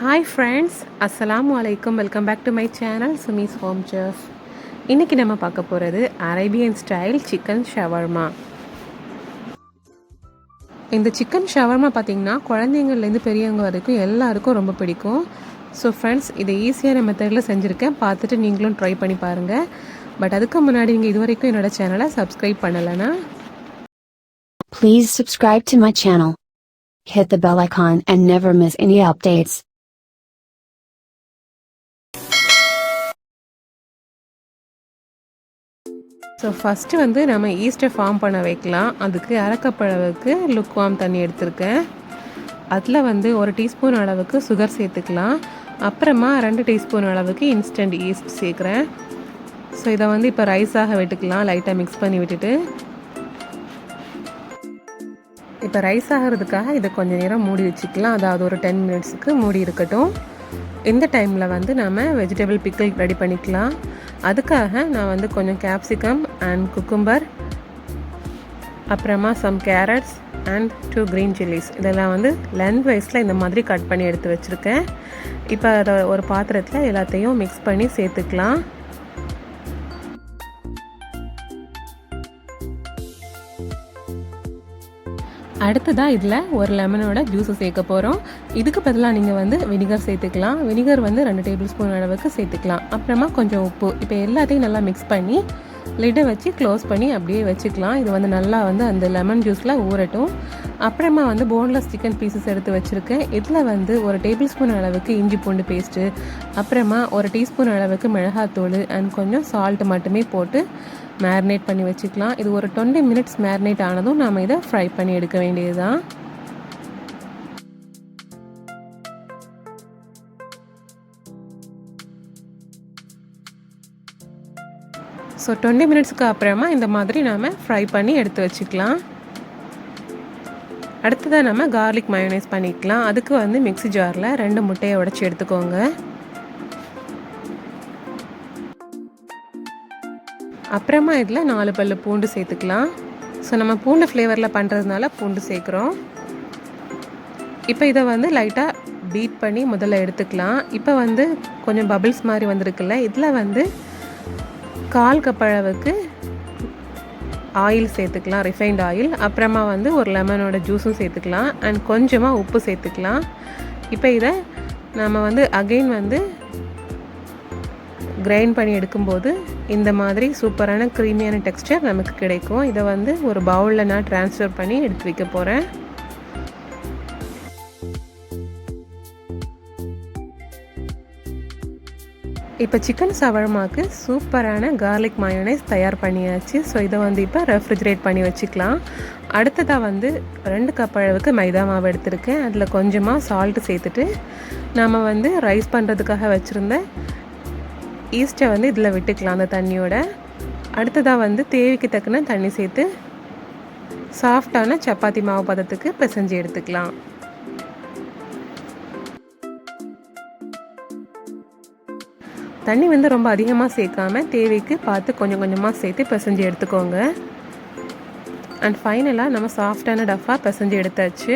Hi friends, அஸ்ஸலாமு அலைக்கும். Welcome back to my channel Sumi's home chef. இன்றைக்கி நம்ம பார்க்க போகிறது அரேபியன் ஸ்டைல் சிக்கன் ஷவர்மா. இந்த சிக்கன் ஷவர்மா பார்த்திங்கன்னா குழந்தைங்கள்லேருந்து பெரியவங்க வரைக்கும் எல்லாருக்கும் ரொம்ப பிடிக்கும். ஸோ ஃப்ரெண்ட்ஸ், இதை ஈஸியான மெத்தடில் செஞ்சுருக்கேன். பார்த்துட்டு நீங்களும் ட்ரை பண்ணி பாருங்கள். பட் அதுக்கு முன்னாடி நீங்கள் இது வரைக்கும் என்னோடய சேனலை சப்ஸ்கிரைப் பண்ணலைன்னா please subscribe to my channel. Hit the bell icon and never miss any updates. So first வந்து நம்ம ஈஸ்ட்டை ஃபார்ம் பண்ண வைக்கலாம். அதுக்கு அரைக்கப் அளவுக்கு லுக்வார்ம் தண்ணி எடுத்திருக்கேன். அதில் வந்து 1 டீஸ்பூன் அளவுக்கு சுகர் சேர்த்துக்கலாம். அப்புறமா 2 டீஸ்பூன் அளவுக்கு இன்ஸ்டன்ட் ஈஸ்ட் சேர்க்குறேன். ஸோ இதை வந்து இப்போ ரைஸாக விட்டுக்கலாம். லைட்டாக மிக்ஸ் பண்ணி விட்டுட்டு இப்போ ரைஸ் ஆகிறதுக்காக இதை கொஞ்சம் நேரம் மூடி வச்சுக்கலாம். அதாவது ஒரு 10 மினிட்ஸுக்கு மூடி இருக்கட்டும். இந்த டைமில் வந்து நம்ம வெஜிடபிள் பிக்கிள் ரெடி பண்ணிக்கலாம். அதுக்காக நான் வந்து கொஞ்சம் கேப்சிகம் அண்ட் குக்கும்பர், அப்புறமா some carrots and 2 green chillies இதெல்லாம் வந்து லென்த் வைஸில் இந்த மாதிரி கட் பண்ணி எடுத்து வச்சுருக்கேன். இப்போ அதை ஒரு பாத்திரத்தில் எல்லாத்தையும் மிக்ஸ் பண்ணி சேர்த்துக்கலாம். அடுத்ததாக இதில் ஒரு லெமனோட ஜூஸை சேர்க்க போகிறோம். இதுக்கு பதிலாக நீங்கள் வந்து வினிகர் சேர்த்துக்கலாம். வினிகர் வந்து 2 டேபிள் ஸ்பூன் அளவுக்கு சேர்த்துக்கலாம். அப்புறமா கொஞ்சம் உப்பு. இப்போ எல்லாத்தையும் நல்லா மிக்ஸ் பண்ணி லிட்டை வச்சு க்ளோஸ் பண்ணி அப்படியே வச்சுக்கலாம். இது வந்து நல்லா வந்து அந்த லெமன் ஜூஸில் ஊறட்டும். அப்புறமா வந்து போன்லெஸ் சிக்கன் பீசஸ் எடுத்து வச்சுருக்கேன். இதில் வந்து 1 டேபிள் ஸ்பூன் அளவுக்கு இஞ்சி பூண்டு பேஸ்ட்டு, அப்புறமா 1 டீஸ்பூன் அளவுக்கு மிளகாத்தூள் அண்ட் கொஞ்சம் சால்ட் மட்டுமே போட்டு மேரினேட் பண்ணி வச்சுக்கலாம். இது ஒரு 20 மினிட்ஸ் மேரினேட் ஆனதும் நாம் இதை ஃப்ரை பண்ணி எடுக்க வேண்டியது தான். ஸோ 20 மினிட்ஸ்க்கு அப்புறமா இந்த மாதிரி நாம் ஃப்ரை பண்ணி எடுத்து வச்சுக்கலாம். அடுத்ததாக நம்ம கார்லிக் மயோனைஸ் பண்ணிக்கலாம். அதுக்கு வந்து மிக்ஸி ஜாரில் 2 முட்டையை உடச்சி எடுத்துக்கோங்க. அப்புறமா இதில் 4 பல்லு பூண்டு சேர்த்துக்கலாம். ஸோ நம்ம பூண்டு ஃப்ளேவரில் பண்ணுறதுனால பூண்டு சேர்க்குறோம். இப்போ இதை வந்து லைட்டாக பீட் பண்ணி முதல்ல எடுத்துக்கலாம். இப்போ வந்து கொஞ்சம் பபிள்ஸ் மாதிரி வந்திருக்குல்ல, இதில் வந்து 1/4 கப் அளவுக்கு ஆயில் சேர்த்துக்கலாம், ரிஃபைண்ட் ஆயில். அப்புறமா வந்து ஒரு லெமனோட ஜூஸும் சேர்த்துக்கலாம் அண்ட் கொஞ்சமாக உப்பு சேர்த்துக்கலாம். இப்போ இதை நம்ம வந்து அகெயின் வந்து கிரைண்ட் பண்ணி எடுக்கும்போது இந்த மாதிரி சூப்பரான க்ரீமியான டெக்ஸ்டர் நமக்கு கிடைக்கும். இதை வந்து ஒரு பவுலில் நான் ட்ரான்ஸ்ஃபர் பண்ணி எடுத்து வைக்க போகிறேன். இப்போ சிக்கன் ஷவர்மாக்கு சூப்பரான கார்லிக் மயோனைஸ் தயார் பண்ணியாச்சு. ஸோ இதை வந்து இப்போ ரெஃப்ரிஜரேட் பண்ணி வச்சுக்கலாம். அடுத்ததாக வந்து 2 கப் அளவுக்கு மைதா மாவு எடுத்திருக்கேன். அதில் கொஞ்சமாக சால்ட்டு சேர்த்துட்டு நம்ம வந்து ரைஸ் பண்ணுறதுக்காக வச்சுருந்த ஈஸ்ட்டை வந்து இதில் விட்டுக்கலாம் அந்த தண்ணியோட. அடுத்ததாக வந்து தேவைக்கு தக்கன தண்ணி சேர்த்து சாஃப்டான சப்பாத்தி மாவு பதத்துக்கு பிசைஞ்சு எடுத்துக்கலாம். தண்ணி வந்து ரொம்ப அதிகமாக சேர்க்காம தேவைக்கு பார்த்து கொஞ்சம் கொஞ்சமாக சேர்த்து பிசைஞ்சு எடுத்துக்கோங்க. அண்ட் ஃபைனலாக நம்ம சாஃப்டான டஃப்பாக பிசைஞ்சு எடுத்தாச்சு.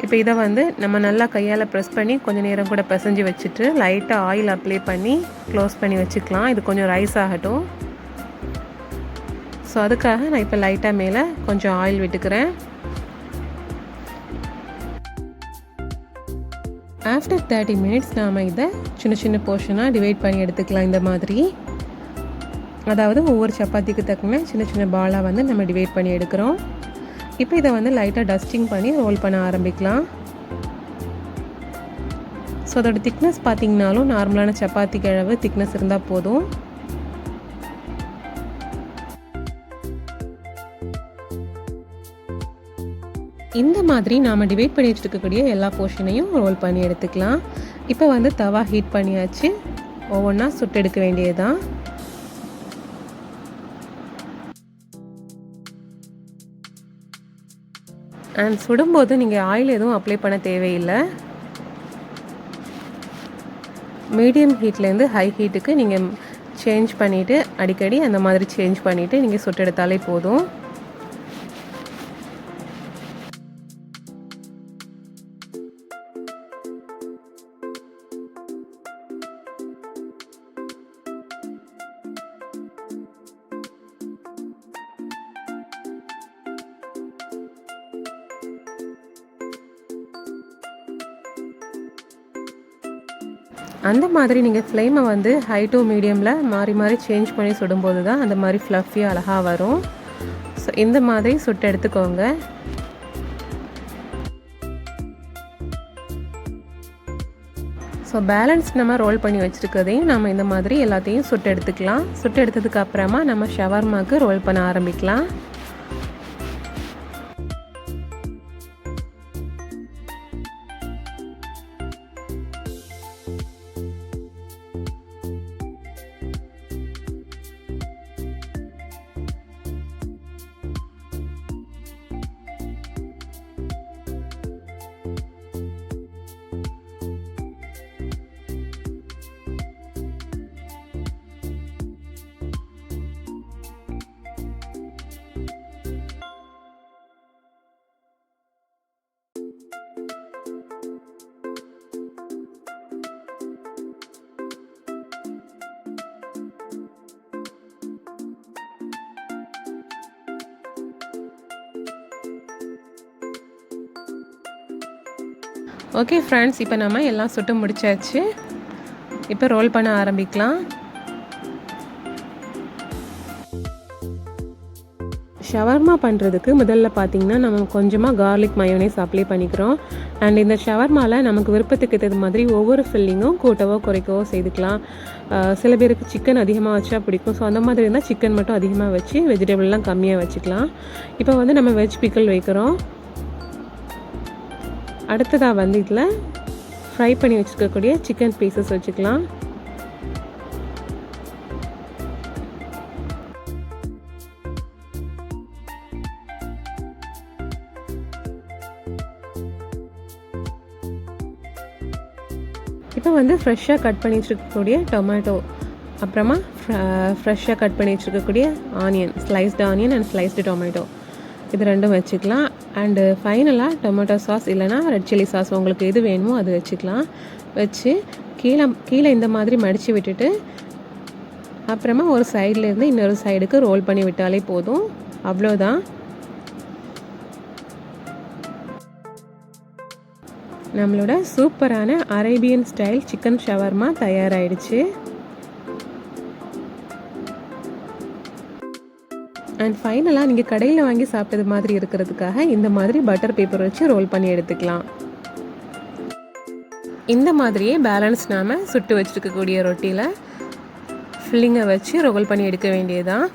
இப்போ இதை வந்து நம்ம நல்லா கையால் ப்ரெஸ் பண்ணி கொஞ்சம் நேரம் கூட பிசைஞ்சு வச்சுட்டு லைட்டாக ஆயில் அப்ளை பண்ணி க்ளோஸ் பண்ணி வச்சுக்கலாம். இது கொஞ்சம் ரைஸ் ஆகட்டும். ஸோ அதுக்காக நான் இப்போ லைட்டாக மேலே கொஞ்சம் ஆயில் விட்டுக்கிறேன். ஆஃப்டர் 30 மினிட்ஸ் நாம் இதை சின்ன சின்ன போர்ஷனாக டிவைட் பண்ணி எடுத்துக்கலாம். இந்த மாதிரி, அதாவது ஒவ்வொரு சப்பாத்திக்கு தக்கன சின்ன சின்ன பாலாக வந்து நம்ம டிவைட் பண்ணி எடுக்கிறோம். இப்போ இதை வந்து லைட்டாக டஸ்டிங் பண்ணி ரோல் பண்ண ஆரம்பிக்கலாம். ஸோ அதோட திக்னஸ் பார்த்திங்கனாலும் நார்மலான சப்பாத்திக்கு அளவு திக்னஸ் இருந்தால் போதும். இந்த மாதிரி நாம் டிவைட் பண்ணி வச்சுருக்கக்கூடிய எல்லா போர்ஷனையும் ரோல் பண்ணி எடுத்துக்கலாம். இப்போ வந்து தவா ஹீட் பண்ணியாச்சு. ஒவ்வொன்றா சுட்டு எடுக்க வேண்டியது தான். அண்ட் சுடும்போது நீங்கள் ஆயில் எதுவும் அப்ளை பண்ண தேவையில்லை. மீடியம் ஹீட்லேருந்து ஹை ஹீட்டுக்கு நீங்கள் சேஞ்ச் பண்ணிவிட்டு அடிக்கடி அந்த மாதிரி சேஞ்ச் பண்ணிவிட்டு நீங்கள் சுட்டு எடுத்தாலே போதும். அந்த மாதிரி நீங்கள் ஃப்ளேமை வந்து ஹை டு மீடியமில் மாறி மாறி சேஞ்ச் பண்ணி சுடும்போது தான் அந்த மாதிரி ஃப்ளஃபியாக அழகாக வரும். ஸோ இந்த மாதிரி சுட்டு எடுத்துக்கோங்க. ஸோ பேலன்ஸ் நம்ம ரோல் பண்ணி வச்சுருக்கதையும் நம்ம இந்த மாதிரி எல்லாத்தையும் சுட்டு எடுத்துக்கலாம். சுட்டு எடுத்ததுக்கு அப்புறமா நம்ம ஷவர்மாவுக்கு ரோல் பண்ண ஆரம்பிக்கலாம். ஓகே ஃப்ரெண்ட்ஸ், இப்போ நம்ம எல்லாம் சுட்டு முடிச்சாச்சு. இப்போ ரோல் பண்ண ஆரம்பிக்கலாம். ஷவர்மா பண்ணுறதுக்கு முதல்ல பார்த்திங்கன்னா நம்ம கொஞ்சமாக கார்லிக் மயோனைஸ் அப்ளை பண்ணிக்கிறோம். அண்ட் இந்த ஷவர்மாவில் நமக்கு விருப்பத்துக்கு ஏற்றது மாதிரி ஒவ்வொரு ஃபில்லிங்கும் கூட்டவோ குறைக்கவோ செய்துக்கலாம். சில பேருக்கு சிக்கன் அதிகமாக வச்சா பிடிக்கும். ஸோ அந்த மாதிரி இருந்தால் சிக்கன் மட்டும் அதிகமாக வச்சு வெஜிடபிள்லாம் கம்மியாக வச்சுக்கலாம். இப்போ வந்து நம்ம வெஜ் பிக்கல் வைக்கிறோம். அடுத்ததாக வந்து இதில் ஃப்ரை பண்ணி வச்சுருக்கக்கூடிய சிக்கன் பீசஸ் வச்சுக்கலாம். இப்போ வந்து ஃப்ரெஷ்ஷாக கட் பண்ணி வச்சுருக்கக்கூடிய டொமேட்டோ, அப்புறமா ஃப்ரெஷ்ஷாக கட் பண்ணி வச்சுருக்கக்கூடிய onion, sliced onion and sliced tomato, இது ரெண்டும் வச்சுக்கலாம். அண்டு ஃபைனலாக டொமேட்டோ சாஸ் இல்லைனா ரெட் சில்லி சாஸ் உங்களுக்கு எது வேணுமோ அது வச்சுக்கலாம். வச்சு கீழே இந்த மாதிரி மடித்து விட்டுட்டு அப்புறமா ஒரு சைட்லேருந்து இன்னொரு சைடுக்கு ரோல் பண்ணி விட்டாலே போதும். அவ்வளோதான். நம்மளோட சூப்பரான அரேபியன் ஸ்டைல் சிக்கன் ஷவர்மா தயாராகிடுச்சு. அண்ட் ஃபைனலாக நீங்கள் கடையில் வாங்கி சாப்பிட்டது மாதிரி இருக்கிறதுக்காக இந்த மாதிரி பட்டர் பேப்பர் வச்சு ரோல் பண்ணி எடுத்துக்கலாம். இந்த மாதிரியே பேலன்ஸ் நாம் சுட்டு வச்சுருக்கக்கூடிய ரொட்டியில் ஃபில்லிங்கை வச்சு ரோல் பண்ணி எடுக்க வேண்டியதுதான்.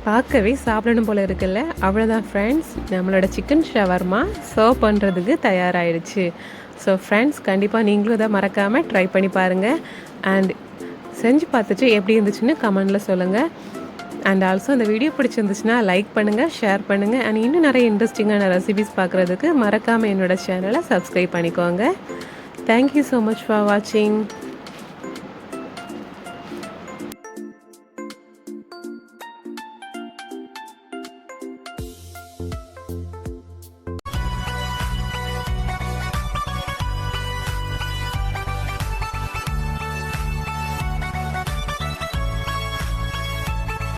பார்க்கவே சாப்பிடணும் போல் இருக்குல்ல. அவ்வளோதான் ஃப்ரெண்ட்ஸ், நம்மளோட சிக்கன் ஷவர்மா சர்வ் பண்ணுறதுக்கு தயாராகிடுச்சு. ஸோ ஃப்ரெண்ட்ஸ், கண்டிப்பாக நீங்களும் இதை மறக்காமல் ட்ரை பண்ணி பாருங்கள். அண்ட் செஞ்சு பார்த்துட்டு எப்படி இருந்துச்சுன்னு கமெண்டில் சொல்லுங்கள். அண்ட் ஆல்சோ இந்த வீடியோ பிடிச்சிருந்துச்சுன்னா லைக் பண்ணுங்கள், ஷேர் பண்ணுங்கள். அண்ட் இன்னும் நிறைய இன்ட்ரெஸ்டிங்கான ரெசிபிஸ் பார்க்குறதுக்கு மறக்காமல் என்னோடய சேனலை சப்ஸ்கிரைப் பண்ணிக்கோங்க. தேங்க்யூ ஸோ மச் ஃபார் வாட்சிங்.